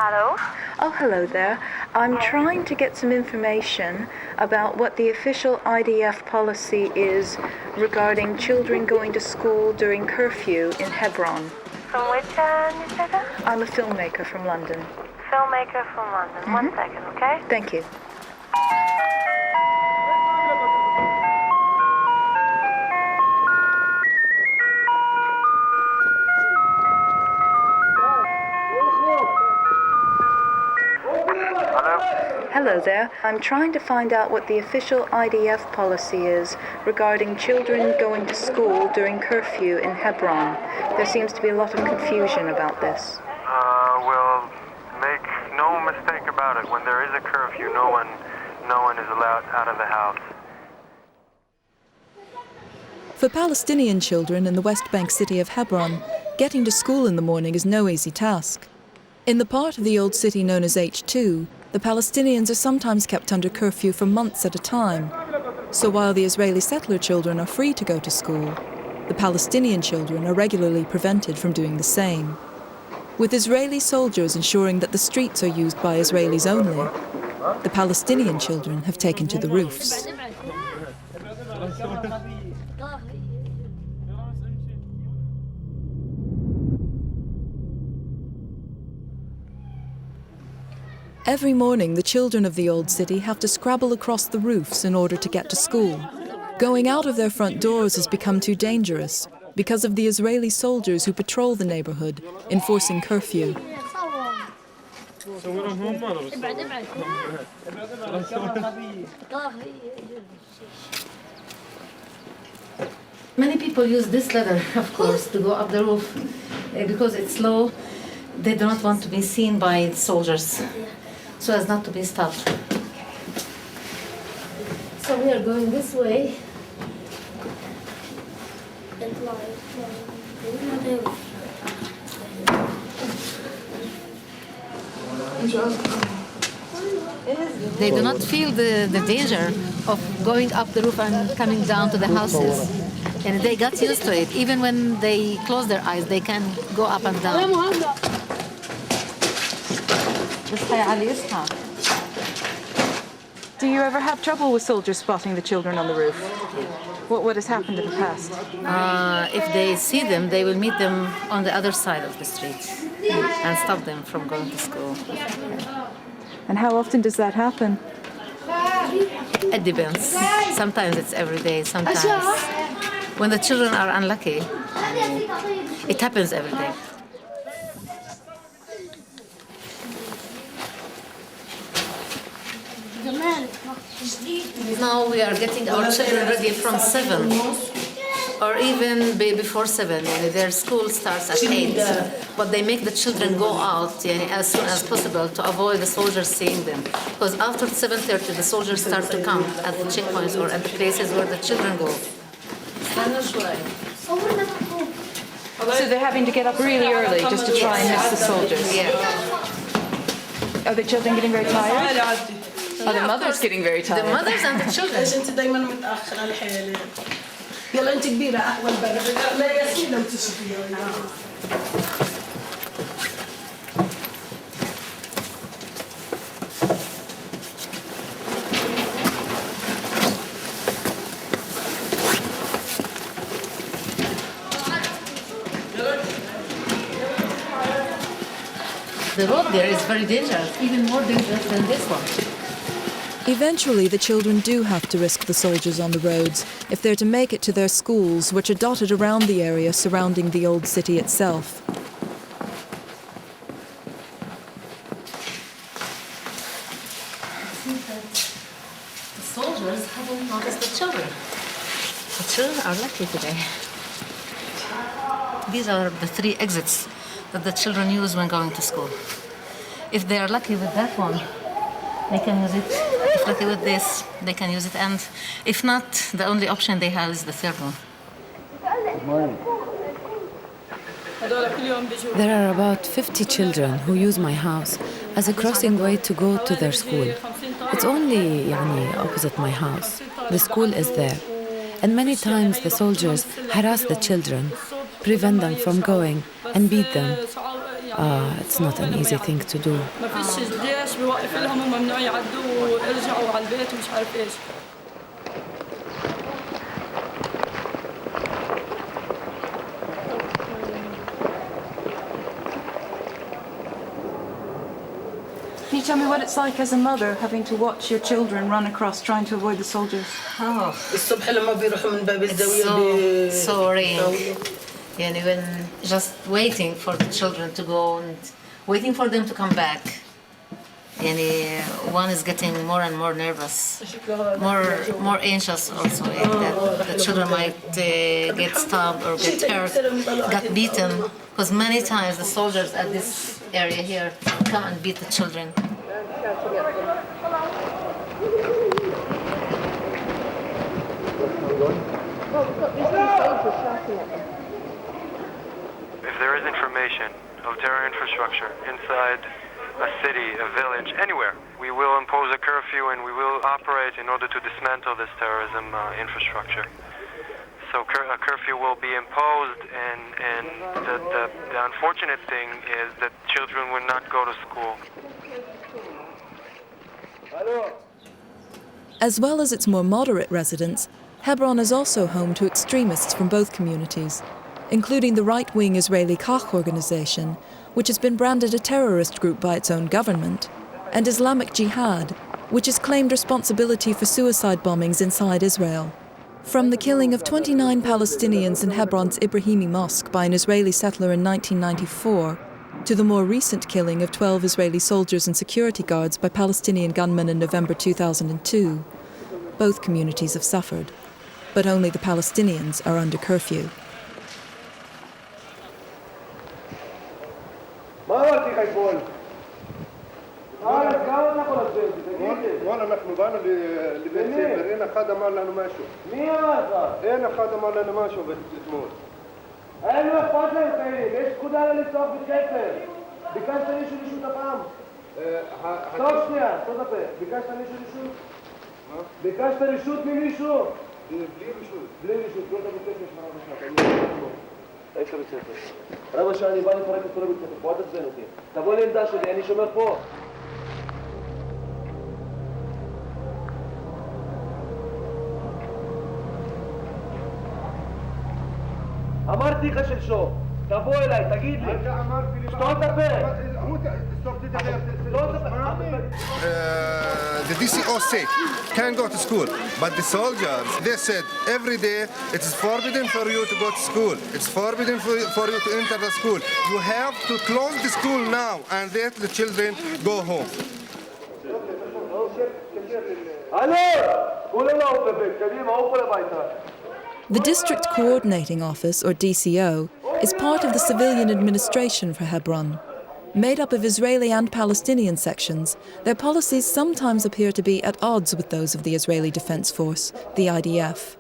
Hello? Oh, hello there. I'm trying to get some information about what the official IDF policy is regarding children going to school during curfew in Hebron. From which newspaper? I'm a filmmaker from London. Filmmaker from London. 1 second, okay? Thank you. Hello there. I'm trying to find out what the official IDF policy is regarding children going to school during curfew in Hebron. There seems to be a lot of confusion about this. Well, make no mistake about it. When there is a curfew, no one is allowed out of the house. For Palestinian children in the West Bank city of Hebron, getting to school in the morning is no easy task. In the part of the old city known as H2, the Palestinians are sometimes kept under curfew for months at a time. So while the Israeli settler children are free to go to school, the Palestinian children are regularly prevented from doing the same. With Israeli soldiers ensuring that the streets are used by Israelis only, the Palestinian children have taken to the roofs. Every morning, the children of the old city have to scrabble across the roofs in order to get to school. Going out of their front doors has become too dangerous because of the Israeli soldiers who patrol the neighborhood, enforcing curfew. Many people use this ladder, of course, to go up the roof because it's low. They do not want to be seen by soldiers, so as not to be stopped. So we are going this way. They do not feel the danger of going up the roof and coming down to the houses. And they got used to it. Even when they close their eyes, they can go up and down. Do you ever have trouble with soldiers spotting the children on the roof? What has happened in the past? If they see them, they will meet them on the other side of the street and stop them from going to school. And how often does that happen? It depends. Sometimes it's every day, sometimes. When the children are unlucky, it happens every day. Now we are getting our children ready from 7 or even before 7. Their school starts at 8, but they make the children go out as soon as possible to avoid the soldiers seeing them. Because after 7:30, the soldiers start to come at the checkpoints or at the places where the children go. So they're having to get up really early just to try and miss the soldiers? Yeah. Are the children getting very tired? Are the mothers getting very tired? The mothers and the children. انت دايما متاخر على حالي يلا انت كبيره احول برا لا ياسين لو تشوفي The road there is very dangerous, even more dangerous than this one. Eventually, the children do have to risk the soldiers on the roads if they're to make it to their schools, which are dotted around the area surrounding the old city itself. The soldiers haven't noticed the children. The children are lucky today. These are the 3 exits that the children use when going to school. If they are lucky with that one, they can use it. If lucky with this, they can use it. And if not, the only option they have is the 3rd one. There are about 50 children who use my house as a crossing way to go to their school. It's only opposite my house. The school is there. And many times the soldiers harass the children, prevent them from going, and beat them. It's not an easy thing to do. ما فيش جيش بيوقف لهم وممنوع يعدوا ويرجعوا على البيت ومش عارف ايش. Can you tell me what it's like as a mother having to watch your children run across trying to avoid the soldiers? الصبح لما بيروحوا من باب الزاوية So worrying. يعني when just waiting for the children to go and waiting for them to come back. يعني one is getting more and more nervous, more anxious also. That the children might get stabbed or get hurt, got beaten. Because many times the soldiers at this area here come and beat the children. If there is information of terror infrastructure inside a city, a village, anywhere, we will impose a curfew and we will operate in order to dismantle this terrorism infrastructure. So a curfew will be imposed, and the unfortunate thing is that children will not go to school. As well as its more moderate residents, Hebron is also home to extremists from both communities, including the right-wing Israeli Kach organization, which has been branded a terrorist group by its own government, and Islamic Jihad, which has claimed responsibility for suicide bombings inside Israel. From the killing of 29 Palestinians in Hebron's Ibrahimi Mosque by an Israeli settler in 1994, to the more recent killing of 12 Israeli soldiers and security guards by Palestinian gunmen in November 2002, both communities have suffered, but only the Palestinians are under curfew. والله نحن بانا لبيت سيفر هنا خادم قال لنا ماشوا مين هذا؟ هنا خادم قال لنا ماشوا بتموت ايوه فاضل يا ليش كل هذا اللي صار في سيفر؟ بكاش تاني شو تفهم؟ صوت شوية صدقة بكاش تاني شو؟ بكاش تاني شو تميني شو؟ بلي شو كل ده بتكش معنا ايش بتسافر؟ ربع شاني بالي فرق الطرق بتسافر فاضل زين اوكي طب وين داشوا يعني شو مرفوع؟ אמרתי לך שלשום, תבוא אליי, תגיד לי. סתום את הפה. The DCO said can't go to school, but the soldiers, they said every day it is forbidden for you to go to school. It's forbidden for you to enter the school. You have to close the school now and let the children go home. The District Coordinating Office, or DCO, is part of the civilian administration for Hebron. Made up of Israeli and Palestinian sections, their policies sometimes appear to be at odds with those of the Israeli Defense Force, the IDF.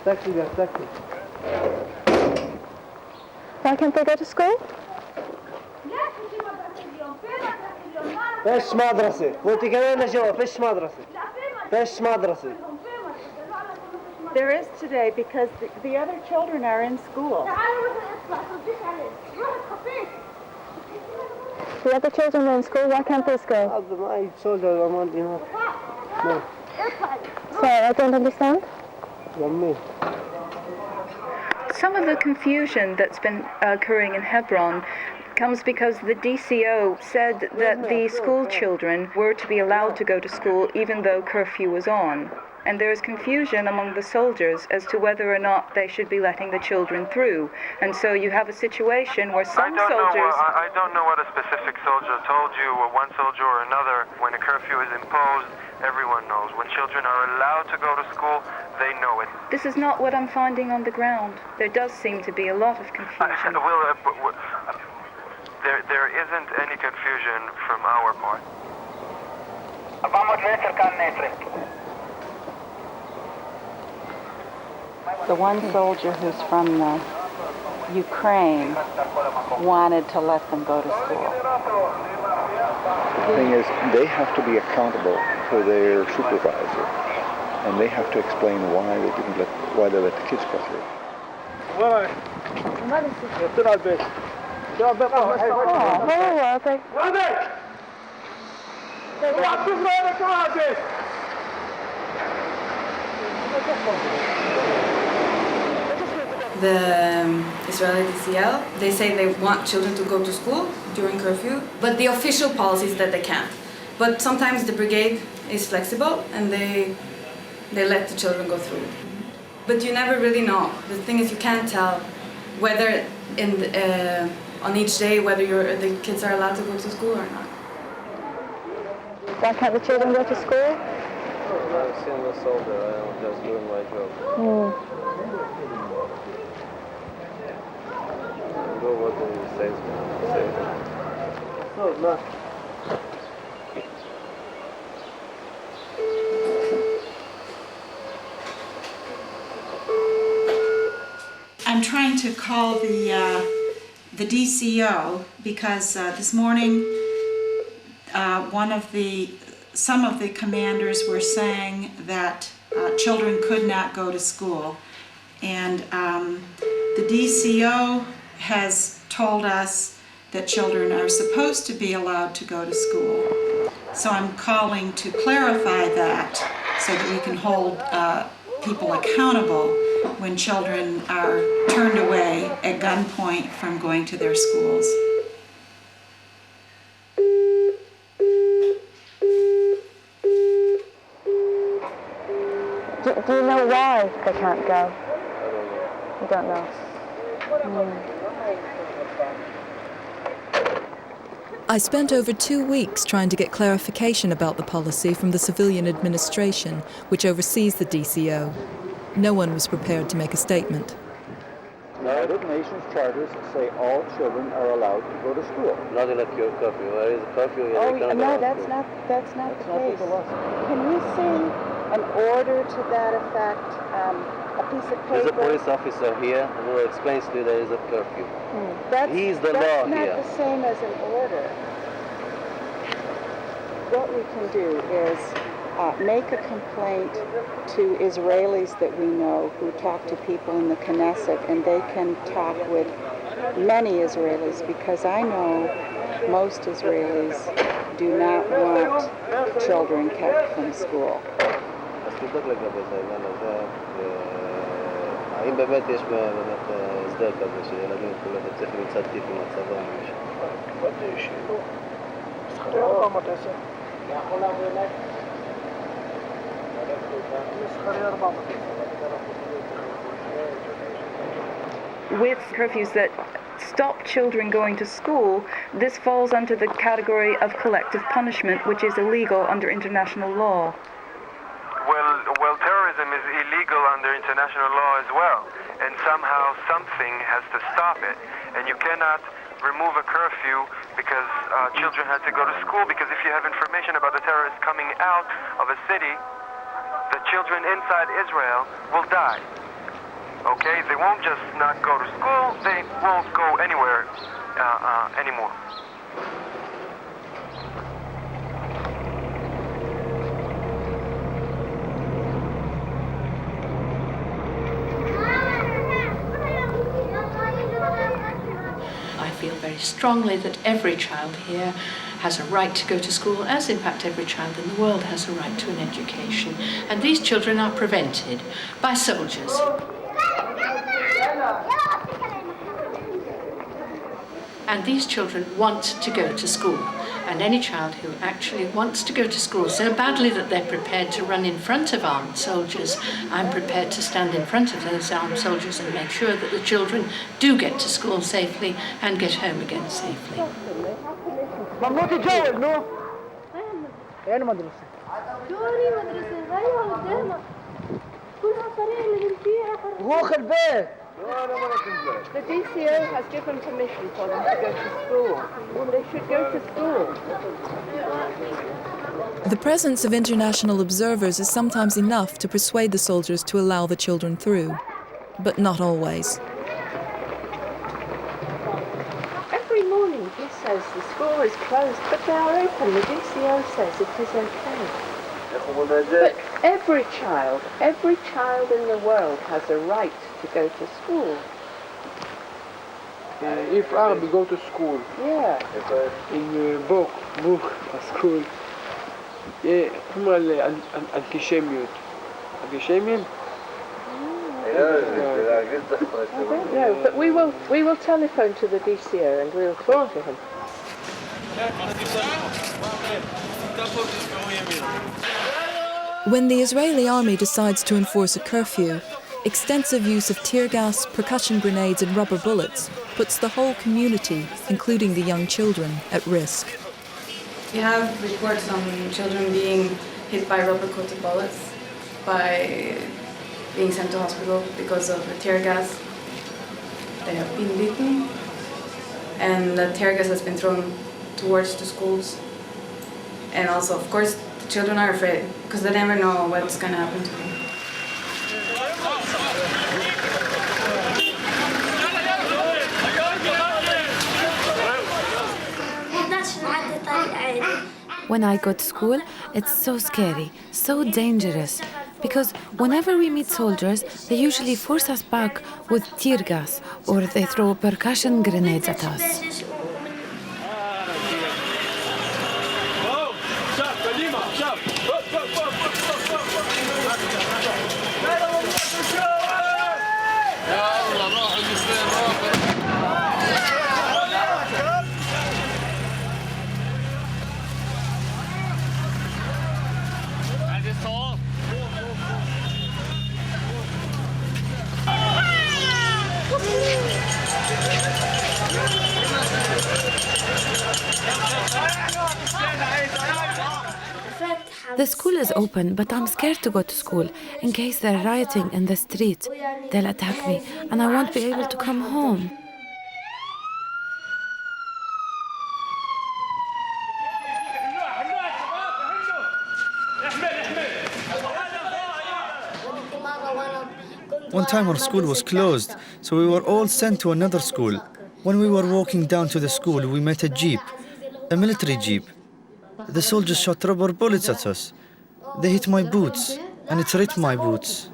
Taxi there, taxi. Why can't they go to school? فيش مدرسة، وانت كمان جوا فيش مدرسة. فيش مدرسة. There is today because the other children are in school. The other children are in school. Why can't this go? My soldiers are not enough. No. Sorry, I don't understand. Some of the confusion that's been occurring in Hebron comes because the DCO said that the school children were to be allowed to go to school even though curfew was on. And there is confusion among the soldiers as to whether or not they should be letting the children through. And so you have a situation where some soldiers... I don't know what a specific soldier told you, or one soldier or another. When a curfew is imposed, everyone knows. When children are allowed to go to school, they know it. This is not what I'm finding on the ground. There does seem to be a lot of confusion. There isn't any confusion from our part. The one soldier who's from Ukraine wanted to let them go to school. The thing is, they have to be accountable to their supervisor, and they have to explain why they let the kids go through. The Israeli DCL, they say they want children to go to school during curfew, but the official policy is that they can't. But sometimes the brigade is flexible and they let the children go through. But you never really know. The thing is, you can't tell whether on each day whether the kids are allowed to go to school or not. Why can't the children go to school? I'm seeing the soldier. I'm just doing my job. Do what he says. No. I'm trying to call the DCO because this morning some of the commanders were saying that children could not go to school, and the DCO has told us that children are supposed to be allowed to go to school. So I'm calling to clarify that so that we can hold people accountable when children are turned away at gunpoint from going to their schools. Do you know why they can't go? You don't know. I spent over 2 weeks trying to get clarification about the policy from the civilian administration, which oversees the DCO. No one was prepared to make a statement. United Nations charters say all children are allowed to go to school. Not in a curfew. There is a curfew. No, that's not the case. Can we see an order to that effect? A piece of paper? There's a police officer here who explains to you there is a curfew. He's the law here. That's not the same as an order. What we can do is make a complaint to Israelis that we know who talk to people in the Knesset, and they can talk with many Israelis, because I know most Israelis do not want children kept from school. תבדוק לגבי זה, האם באמת יש הסדר כזה שילדים יכולים לצאת מצד טיפ עם הצבא או משהו? With curfews that stop children going to school, this falls under the category of collective punishment, which is illegal under international law. Well, terrorism is illegal under international law as well, and somehow something has to stop it. And you cannot remove a curfew because children had to go to school, because if you have information about the terrorists coming out of a city, the children inside Israel will die. Okay? They won't just not go to school, they won't go anywhere anymore. I feel very strongly that every child here has a right to go to school, as in fact every child in the world has a right to an education. And these children are prevented by soldiers. And these children want to go to school. And any child who actually wants to go to school so badly that they're prepared to run in front of armed soldiers, I'm prepared to stand in front of those armed soldiers and make sure that the children do get to school safely and get home again safely. The DCO has given permission for them to go to school. They should go to school. The presence of international observers is sometimes enough to persuade the soldiers to allow the children through, but not always. he says the school is closed, but they are open. The DCO says it is okay. But every child in the world has a right to go to school. If Arabi go to school, Yeah. in book school, هم الانتشاميون. انتشاميون؟ I don't know, but we will telephone to the DCO and we'll talk to him. When the Israeli army decides to enforce a curfew, extensive use of tear gas, percussion grenades and rubber bullets puts the whole community, including the young children, at risk. We have reports on children being hit by rubber-coated bullets, by being sent to hospital because of the tear gas. They have been beaten, and the tear gas has been thrown towards the schools. And also, of course, the children are afraid because they never know what's going to happen to them. When I go to school, it's so scary, so dangerous. Because whenever we meet soldiers, they usually force us back with tear gas or they throw percussion grenades at us. The school is open, but I'm scared to go to school in case they're rioting in the street. They'll attack me, and I won't be able to come home. One time our school was closed, so we were all sent to another school. When we were walking down to the school, we met a jeep, a military jeep. The soldiers shot rubber bullets at us. They hit my boots, and it ripped my boots.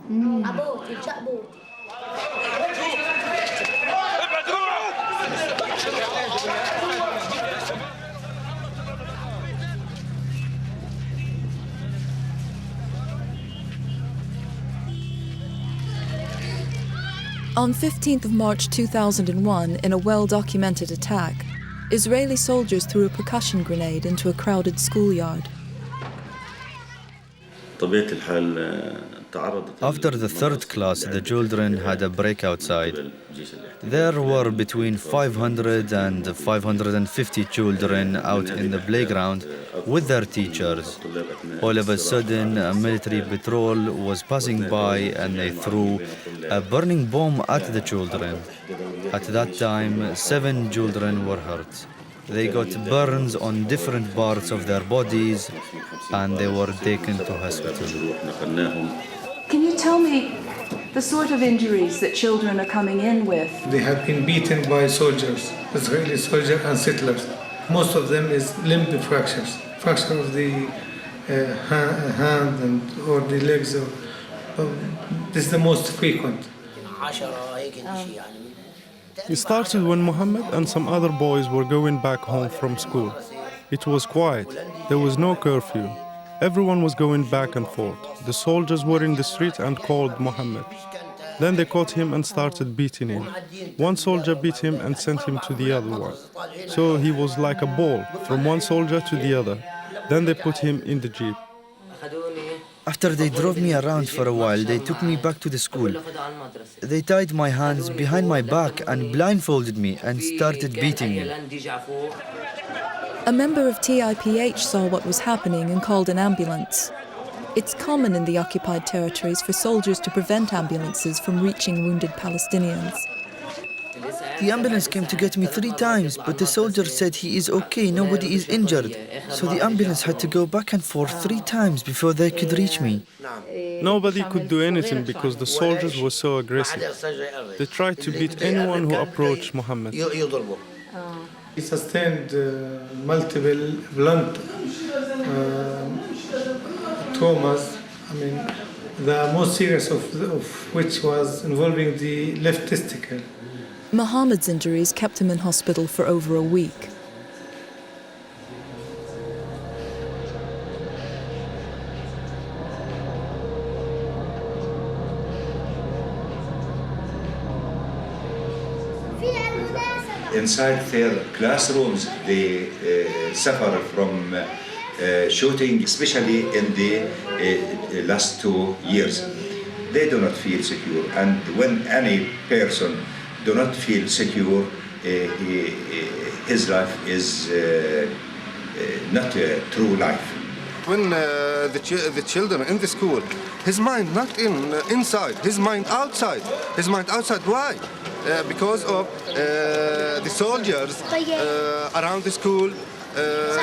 On 15th of March 2001, in a well-documented attack, Israeli soldiers threw a percussion grenade into a crowded schoolyard. After the third class, the children had a break outside. There were between 500 and 550 children out in the playground with their teachers. All of a sudden, a military patrol was passing by and they threw a burning bomb at the children. At that time, 7 children were hurt. They got burns on different parts of their bodies and they were taken to hospital. Can you tell me the sort of injuries that children are coming in with? They have been beaten by soldiers, Israeli soldiers and settlers. Most of them is limb fractures, fracture of the hand and or the legs. This is the most frequent. It started when Mohammed and some other boys were going back home from school. It was quiet. There was no curfew. Everyone was going back and forth. The soldiers were in the street and called Mohammed. Then they caught him and started beating him. One soldier beat him and sent him to the other one. So he was like a ball, from one soldier to the other. Then they put him in the jeep. After they drove me around for a while, they took me back to the school. They tied my hands behind my back and blindfolded me and started beating me. A member of TIPH saw what was happening and called an ambulance. It's common in the occupied territories for soldiers to prevent ambulances from reaching wounded Palestinians. The ambulance came to get me 3 times, but the soldier said he is okay, nobody is injured. So the ambulance had to go back and forth 3 times before they could reach me. Nobody could do anything because the soldiers were so aggressive. They tried to beat anyone who approached Mohammed. He sustained multiple blunt traumas. I mean, the most serious of which was involving the left testicle. Mohammed's injuries kept him in hospital for over a week. Inside their classrooms, they suffer from shooting, especially in the last 2 years. They do not feel secure, and when any person do not feel secure, his life is not a true life. When the children in the school, his mind not inside, his mind outside. His mind outside. Why? Because of the soldiers around the school.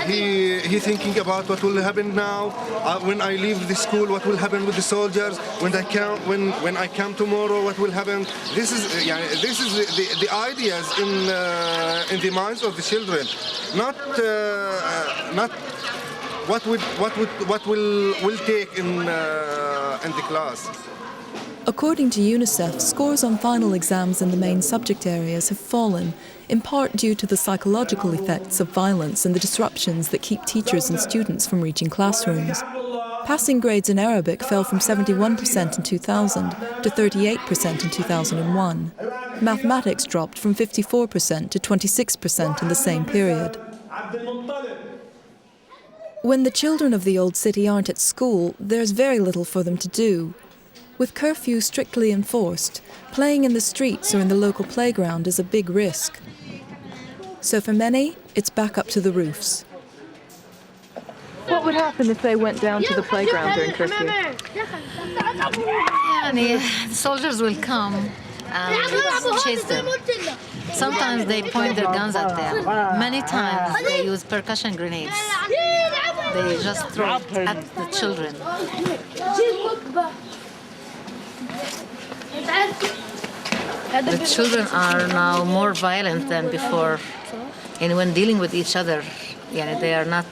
He thinking about what will happen now. When I leave the school, what will happen with the soldiers? When I come tomorrow, what will happen? This is the ideas in the minds of the children, not what will take in the class. According to UNICEF, scores on final exams in the main subject areas have fallen, in part due to the psychological effects of violence and the disruptions that keep teachers and students from reaching classrooms. Passing grades in Arabic fell from 71% in 2000 to 38% in 2001. Mathematics dropped from 54% to 26% in the same period. When the children of the old city aren't at school, there's very little for them to do. With curfew strictly enforced, playing in the streets or in the local playground is a big risk. So for many, it's back up to the roofs. What would happen if they went down to the playground during curfew? The soldiers will come and chase them. Sometimes they point their guns at them. Many times they use percussion grenades. They just throw it at the children. The children are now more violent than before, and when dealing with each other, they are not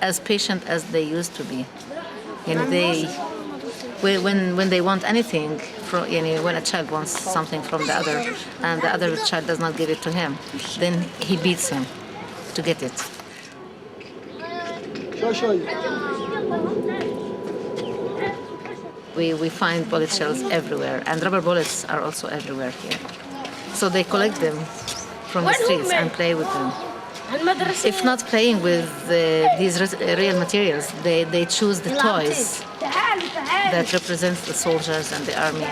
as patient as they used to be. When they want anything, when a child wants something from the other, and the other child does not give it to him, then he beats him to get it. We find bullet shells everywhere, and rubber bullets are also everywhere here. So they collect them from the streets and play with them. If not playing with these real materials, they choose the toys that represent the soldiers and the army,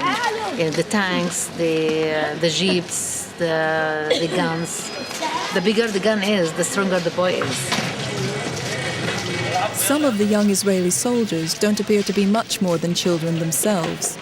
the tanks, the jeeps, the guns. The bigger the gun is, the stronger the boy is. Some of the young Israeli soldiers don't appear to be much more than children themselves.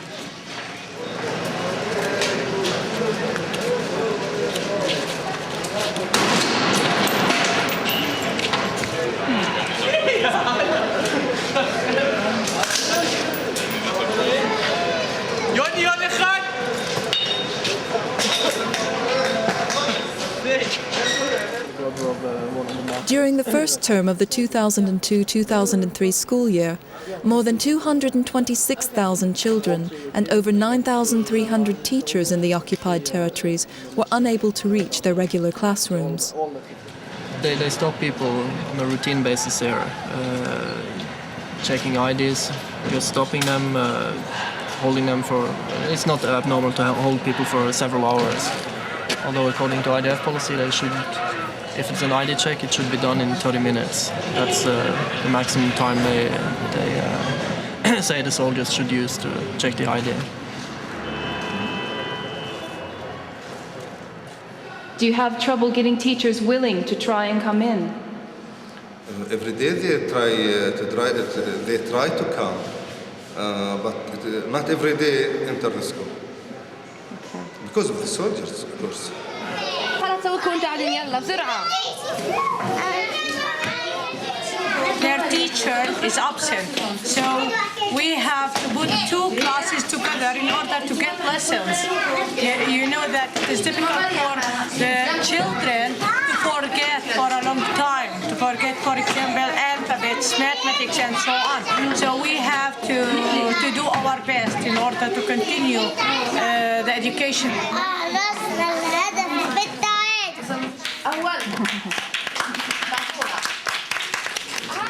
During the first term of the 2002-2003 school year, more than 226,000 children and over 9,300 teachers in the occupied territories were unable to reach their regular classrooms. They stop people on a routine basis here, checking IDs, just stopping them, holding them for... It's not abnormal to hold people for several hours, although according to IDF policy they should... If it's an ID check, it should be done in 30 minutes. That's the maximum time they say the soldiers should use to check the ID. Do you have trouble getting teachers willing to try and come in? Every day they try to come, but not every day enter the school. Because of the soldiers, of course. Their teacher is absent, so we have to put two classes together in order to get lessons. You know that it's difficult for the children to for example, alphabets, mathematics, and so on. So we have to do our best in order to continue the education.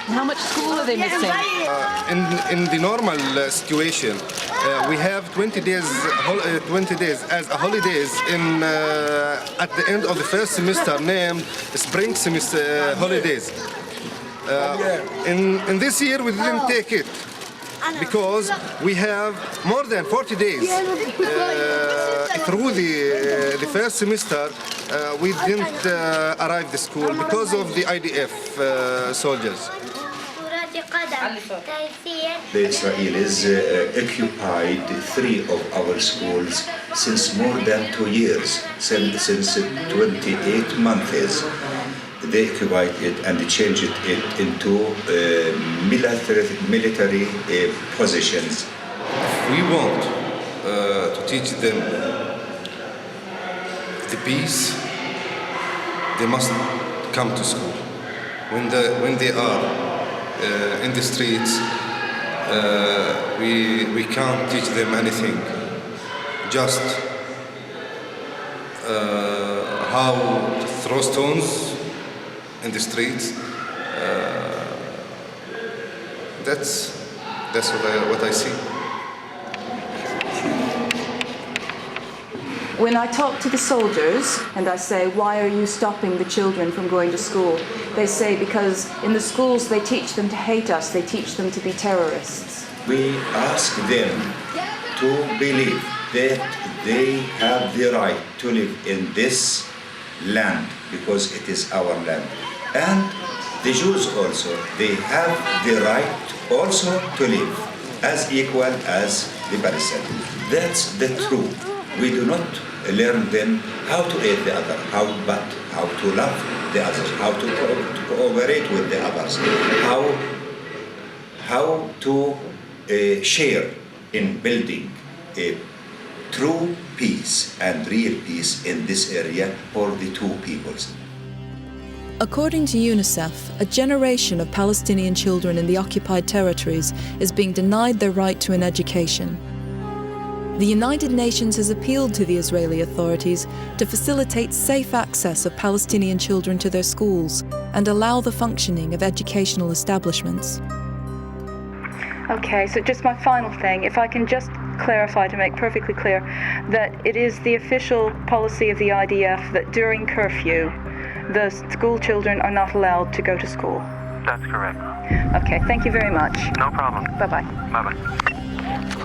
How much school are they missing? In the normal situation, we have 20 days as a holidays at the end of the first semester named spring semester holidays. In this year we didn't take it because we have more than 40 days through the first semester. We didn't arrive to school because of the IDF soldiers. The Israelis occupied 3 of our schools since more than 2 years, since 28 months. They occupied it and changed it into military positions. We want to teach them the peace. They must come to school. When they are in the streets, we can't teach them anything. Just how to throw stones in the streets. That's what I see. When I talk to the soldiers and I say, why are you stopping the children from going to school? They say, because in the schools they teach them to hate us, they teach them to be terrorists. We ask them to believe that they have the right to live in this land because it is our land. And the Jews also, they have the right also to live as equal as the Palestinians. That's the truth. We do not learn them how to hate the other, but how to love the others, how to cooperate with the others, how to share in building a true peace and real peace in this area for the two peoples. According to UNICEF, a generation of Palestinian children in the occupied territories is being denied their right to an education. The United Nations has appealed to the Israeli authorities to facilitate safe access of Palestinian children to their schools and allow the functioning of educational establishments. Okay, so just my final thing, if I can just clarify to make perfectly clear that it is the official policy of the IDF that during curfew, the school children are not allowed to go to school. That's correct. Okay, thank you very much. No problem. Bye-bye. Bye-bye.